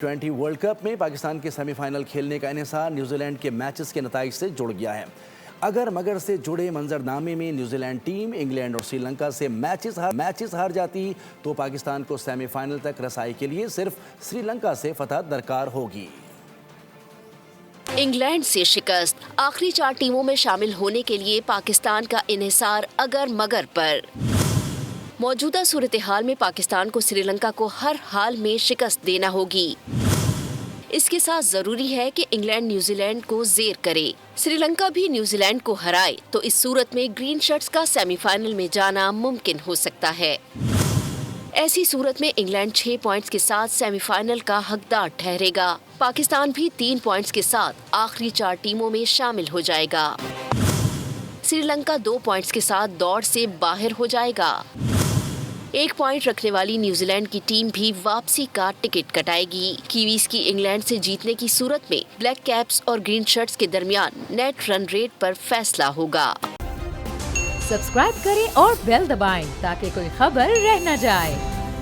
T20 world cup में पाकिस्तान के semifinal खेलने का इन्हिसार न्यूजीलैंड के मैचेस के नताइज से जुड़ गया है। अगर मगर से जुड़े मंजरनामे में न्यूजीलैंड टीम इंग्लैंड और श्रीलंका से मैचेस हार जाती तो पाकिस्तान को सेमीफाइनल तक रसाई के लिए सिर्फ श्रीलंका से फतह दरकार होगी। इंग्लैंड से शिकस्त, आखिरी 4 टीमों में शामिल होने के लिए पाकिस्तान का इन्हिसार अगर मगर पर। मौजूदा सूरत हाल में पाकिस्तान को श्रीलंका को हर हाल में शिकस्त देना होगी। इसके साथ जरूरी है कि इंग्लैंड न्यूजीलैंड को जेर करे, श्रीलंका भी न्यूजीलैंड को हराए तो इस सूरत में ग्रीन शर्ट्स का सेमीफाइनल में जाना मुमकिन हो सकता है। ऐसी सूरत में इंग्लैंड 6 पॉइंट्स के साथ सेमीफाइनल का हकदार ठहरेगा। पाकिस्तान भी 3 पॉइंट्स के साथ आखिरी 4 टीमों में शामिल हो जाएगा। श्रीलंका 2 पॉइंट्स के साथ दौड़ से बाहर हो जाएगा। 1 पॉइंट रखने वाली न्यूजीलैंड की टीम भी वापसी का टिकट कटाएगी। कीवीज की इंग्लैंड से जीतने की सूरत में ब्लैक कैप्स और ग्रीन शर्ट्स के दरमियान नेट रन रेट पर फैसला होगा। सब्सक्राइब करें और बेल दबाएं ताकि कोई खबर रह न जाए।